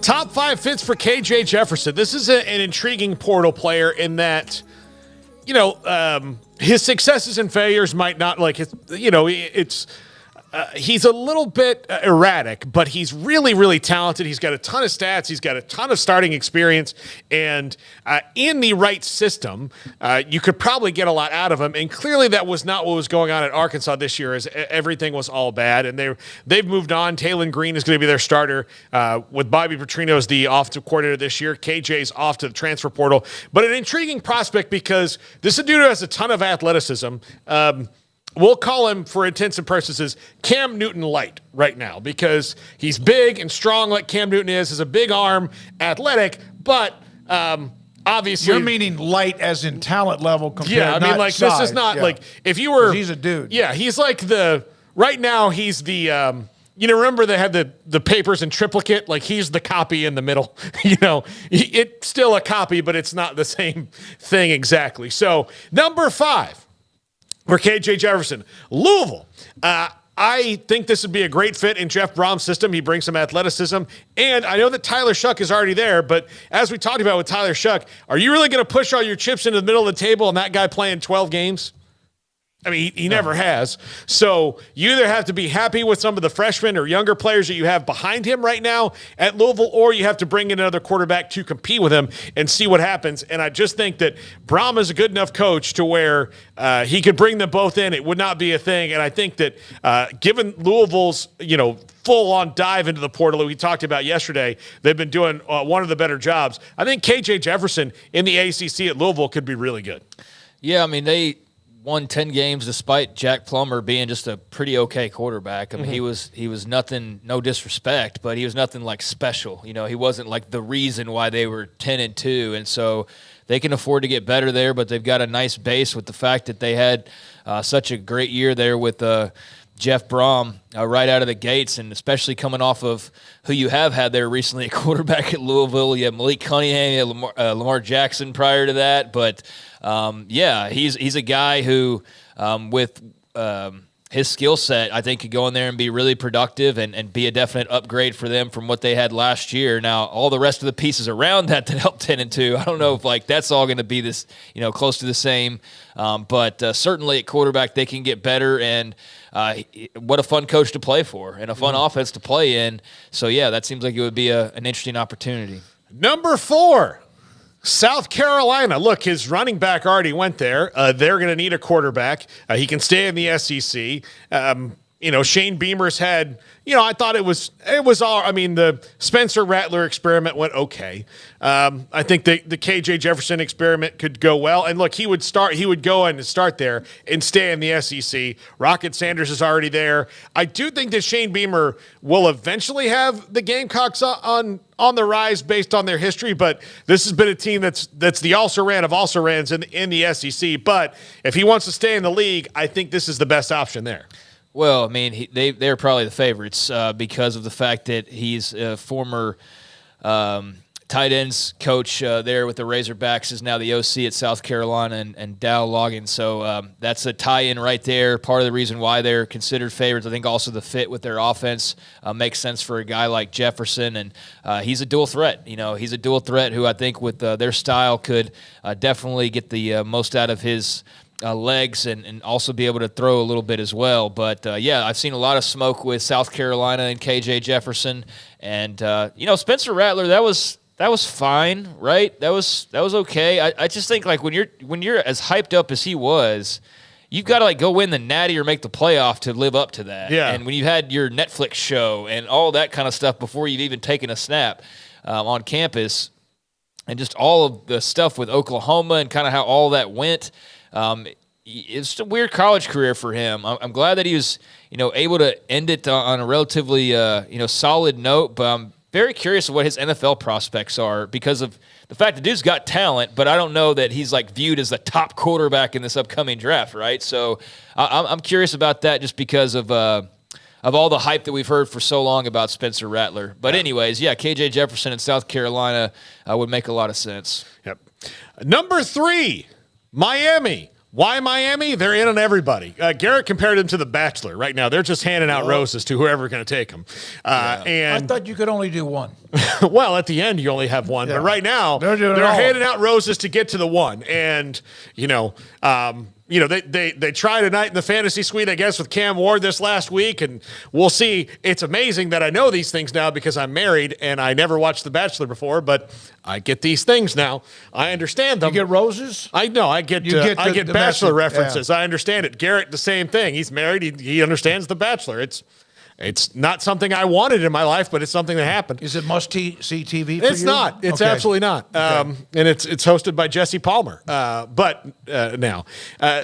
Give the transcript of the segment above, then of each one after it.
Top 5 fits for KJ Jefferson. This is an intriguing portal player in that, his successes and failures might not he's a little bit erratic, but he's really, really talented. He's got a ton of stats. He's got a ton of starting experience. And in the right system, you could probably get a lot out of him. And clearly that was not what was going on at Arkansas this year, as everything was all bad. And they've moved on. Taylon Green is going to be their starter with Bobby Petrino as the offensive coordinator this year. KJ's off to the transfer portal. But an intriguing prospect because this is a dude who has a ton of athleticism. We'll call him, for intents and purposes, Cam Newton light right now because he's big and strong like Cam Newton is a big arm, athletic, but obviously... You're meaning light as in talent level compared to I mean, like, size. this is not, like, if you were... He's a dude. Yeah, he's like right now, he's the... remember they had the papers in triplicate? Like, he's the copy in the middle. It's still a copy, but it's not the same thing exactly. So, number 5. For KJ Jefferson, Louisville. I think this would be a great fit in Jeff Brom's system. He brings some athleticism. And I know that Tyler Shuck is already there, but as we talked about with Tyler Shuck, are you really going to push all your chips into the middle of the table and that guy playing 12 games? I mean, he never has. So you either have to be happy with some of the freshmen or younger players that you have behind him right now at Louisville, or you have to bring in another quarterback to compete with him and see what happens. And I just think that Brom is a good enough coach to where he could bring them both in. It would not be a thing. And I think that given Louisville's, full-on dive into the portal we talked about yesterday, they've been doing one of the better jobs. I think KJ Jefferson in the ACC at Louisville could be really good. Yeah, I mean, they won 10 games despite Jack Plummer being just a pretty okay quarterback. I mean, he was nothing, no disrespect, but he was nothing like special. He wasn't like the reason why they were 10-2, and so they can afford to get better there, but they've got a nice base with the fact that they had such a great year there with Jeff Brom right out of the gates, and especially coming off of who you have had there recently at quarterback at Louisville. You have Malik Cunningham, you had Lamar Jackson prior to that, but he's a guy who with his skill set, I think, could go in there and be really productive and be a definite upgrade for them from what they had last year. Now, all the rest of the pieces around that helped 10-2, I don't know if that's all going to be this, close to the same. But certainly at quarterback, they can get better, and what a fun coach to play for and a fun offense to play in. So, yeah, that seems like it would be an interesting opportunity. Number 4. South Carolina. Look, his running back already went there. They're going to need a quarterback. He can stay in the SEC. Shane Beamer's had, I thought it was all, the Spencer Rattler experiment went okay. I think the KJ Jefferson experiment could go well. And look, he would go in and start there and stay in the SEC. Rocket Sanders is already there. I do think that Shane Beamer will eventually have the Gamecocks on the rise based on their history, but this has been a team that's the also-ran of also-rans in the SEC. But if he wants to stay in the league, I think this is the best option there. Well, I mean, they're probably the favorites because of the fact that he's a former tight ends coach there with the Razorbacks, is now the OC at South Carolina, and Dow Loggins. So that's a tie-in right there. Part of the reason why they're considered favorites. I think also the fit with their offense makes sense for a guy like Jefferson, and he's a dual threat. He's a dual threat who I think with their style could definitely get the most out of his legs and also be able to throw a little bit as well. But, I've seen a lot of smoke with South Carolina and KJ Jefferson. And, Spencer Rattler, that was fine, right? That was okay. I just think, like, when you're as hyped up as he was, you've got to, go win the Natty or make the playoff to live up to that. Yeah. And when you had your Netflix show and all that kind of stuff before you've even taken a snap on campus, and just all of the stuff with Oklahoma and kind of how all that went, it's a weird college career for him. I'm glad that he was, able to end it on a relatively, solid note. But I'm very curious of what his NFL prospects are because of the fact the dude's got talent, but I don't know that he's viewed as the top quarterback in this upcoming draft, right? So I'm curious about that just because of all the hype that we've heard for so long about Spencer Rattler. But anyways, KJ Jefferson in South Carolina would make a lot of sense. Yep. Number 3. Miami. Why Miami? They're in on everybody. Garrett compared them to The Bachelor. Right now, they're just handing out roses to whoever's going to take them. I thought you could only do one. Well, at the end, you only have one. But right now, they're handing out roses to get to the one. And, they tried tonight in the fantasy suite, I guess, with Cam Ward this last week, and we'll see. It's amazing that I know these things now because I'm married and I never watched The Bachelor before, but I get these things now. I understand them. You get roses? I know. I get the Bachelor message. references. I understand it. Garrett, the same thing. He's married. He understands The Bachelor. It's not something I wanted in my life, but it's something that happened. Is it must-see TV for you? It's not. It's absolutely not. And it's hosted by Jesse Palmer. But now.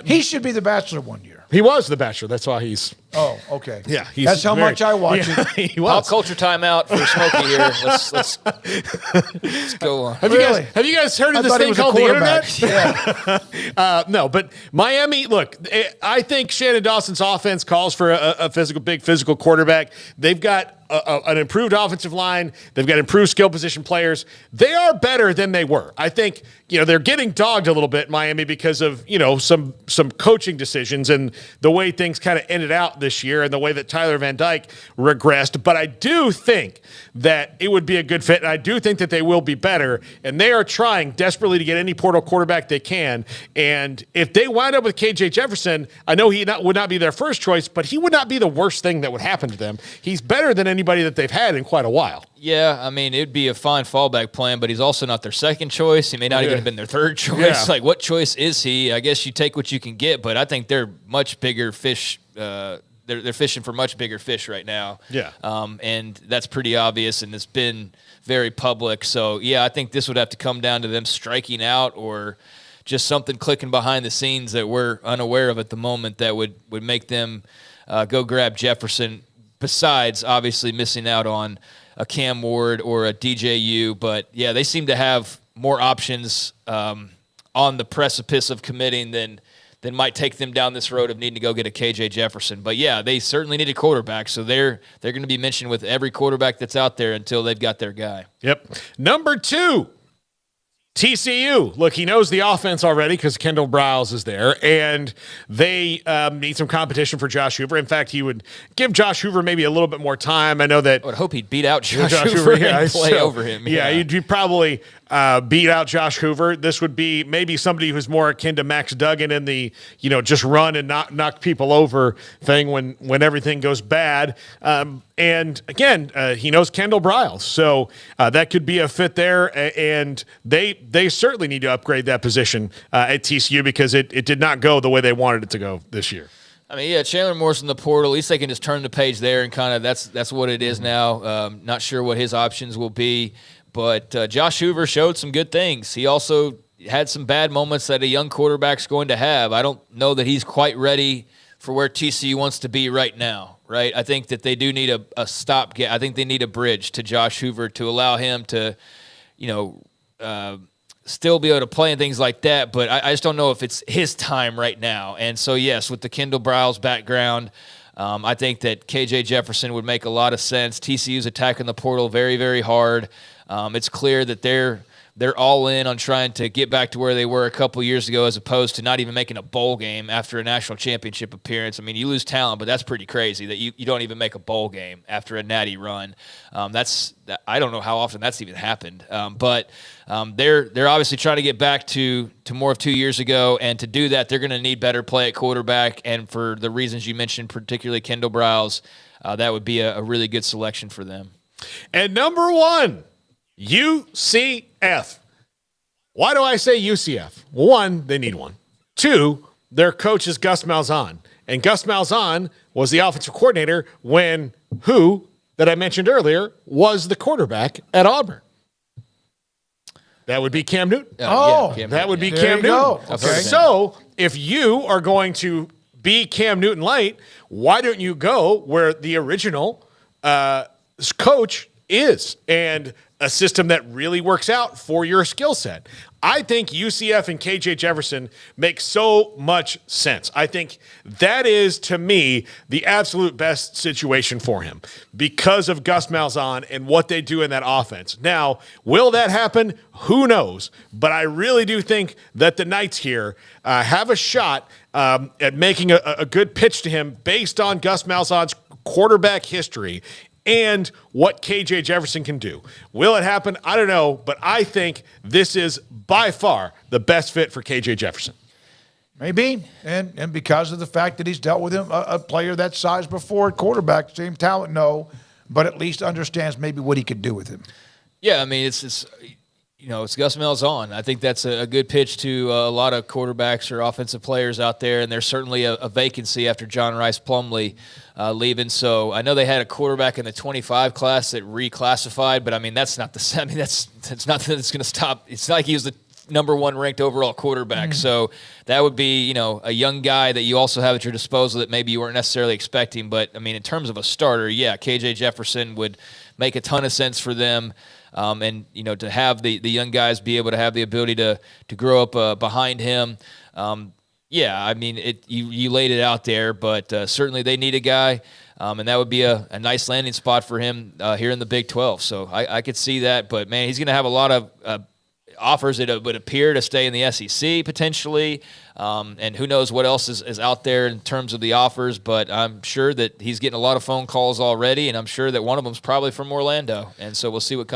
He should be The Bachelor one year. He was The Bachelor. That's why he's... Oh, okay. Yeah. That's how much I watch it. He was. Pop culture timeout for Smokey here. Let's go on. Have you guys heard of this thing called the internet? Yeah. No, but Miami, look, I think Shannon Dawson's offense calls for a big physical quarterback. They've got an improved offensive line. They've got improved skill position players. They are better than they were. I think, they're getting dogged a little bit, Miami, because of, some coaching decisions and the way things kind of ended out this year and the way that Tyler Van Dyke regressed. But I do think that it would be a good fit, and I do think that they will be better, and they are trying desperately to get any portal quarterback they can. And if they wind up with KJ Jefferson, I know would not be their first choice, but he would not be the worst thing that would happen to them. He's better than anybody that they've had in quite a while. Yeah, I mean, it'd be a fine fallback plan, but he's also not their second choice. He may not even have been their third choice. Yeah. Like, what choice is he? I guess you take what you can get, but I think they're much bigger fish. They're fishing for much bigger fish right now. Yeah. And that's pretty obvious, and it's been very public. So, yeah, I think this would have to come down to them striking out or just something clicking behind the scenes that we're unaware of at the moment that would make them go grab Jefferson, besides obviously missing out on a Cam Ward or a DJU. But, yeah, they seem to have more options on the precipice of committing than might take them down this road of needing to go get a KJ Jefferson. But, yeah, they certainly need a quarterback, so they're going to be mentioned with every quarterback that's out there until they've got their guy. Yep. Number 2, TCU. Look, he knows the offense already because Kendall Briles is there, and they need some competition for Josh Hoover. In fact, he would give Josh Hoover maybe a little bit more time. I know that... I would hope heuld beat out Josh Hoover and play over him. Yeah, you'd probably beat out Josh Hoover. This would be maybe somebody who's more akin to Max Duggan in the, just run and knock people over thing when everything goes bad. And again, he knows Kendall Briles, so that could be a fit there. And they certainly need to upgrade that position at TCU because it did not go the way they wanted it to go this year. I mean, yeah, Chandler Morris in the portal. At least they can just turn the page there and kind of that's what it is now. Not sure what his options will be, but Josh Hoover showed some good things. He also had some bad moments that a young quarterback's going to have. I don't know that he's quite ready for where TCU wants to be right now, right? I think that they do need a stopgap. I think they need a bridge to Josh Hoover to allow him to, still be able to play and things like that, but I just don't know if it's his time right now. And so, yes, with the Kendall Briles background, I think that KJ Jefferson would make a lot of sense. TCU's attacking the portal very, very hard. It's clear that they're all in on trying to get back to where they were a couple years ago as opposed to not even making a bowl game after a national championship appearance. I mean, you lose talent, but that's pretty crazy that you don't even make a bowl game after a natty run. I don't know how often that's even happened. But they're obviously trying to get back to more of 2 years ago, and to do that, they're going to need better play at quarterback, and for the reasons you mentioned, particularly Kendall Briles, that would be a really good selection for them. And number 1, UCF. Why do I say UCF? Well, 1, they need one. 2, their coach is Gus Malzahn. And Gus Malzahn was the offensive coordinator when that I mentioned earlier, was the quarterback at Auburn. That would be Cam Newton. That would be Cam Newton. Okay. So if you are going to be Cam Newton light, why don't you go where the original coach is, and a system that really works out for your skill set? I think UCF and KJ Jefferson make so much sense. I think that is, to me, the absolute best situation for him because of Gus Malzahn and what they do in that offense. Now, will that happen? Who knows? But I really do think that the Knights here have a shot at making a good pitch to him based on Gus Malzahn's quarterback history and what KJ Jefferson can do. Will it happen? I don't know, but I think this is by far the best fit for KJ Jefferson. Maybe, and because of the fact that he's dealt with him, a player that size before at quarterback, same talent, no, but at least understands maybe what he could do with him. Yeah, I mean, it's Gus Malzahn. I think that's a good pitch to a lot of quarterbacks or offensive players out there, and there's certainly a vacancy after John Rice Plumlee leaving. So I know they had a quarterback in the 25 class that reclassified, but I mean that's not the. I mean that's not that it's going to stop. It's not like he was the number 1 ranked overall quarterback. So that would be a young guy that you also have at your disposal that maybe you weren't necessarily expecting. But I mean in terms of a starter, yeah, KJ Jefferson would make a ton of sense for them. And to have the young guys be able to have the ability to grow up behind him. Yeah, I mean, you laid it out there, but certainly they need a guy, and that would be a nice landing spot for him here in the Big 12. So I could see that, but, man, he's going to have a lot of offers that would appear to stay in the SEC potentially, and who knows what else is out there in terms of the offers, but I'm sure that he's getting a lot of phone calls already, and I'm sure that one of them is probably from Orlando, and so we'll see what comes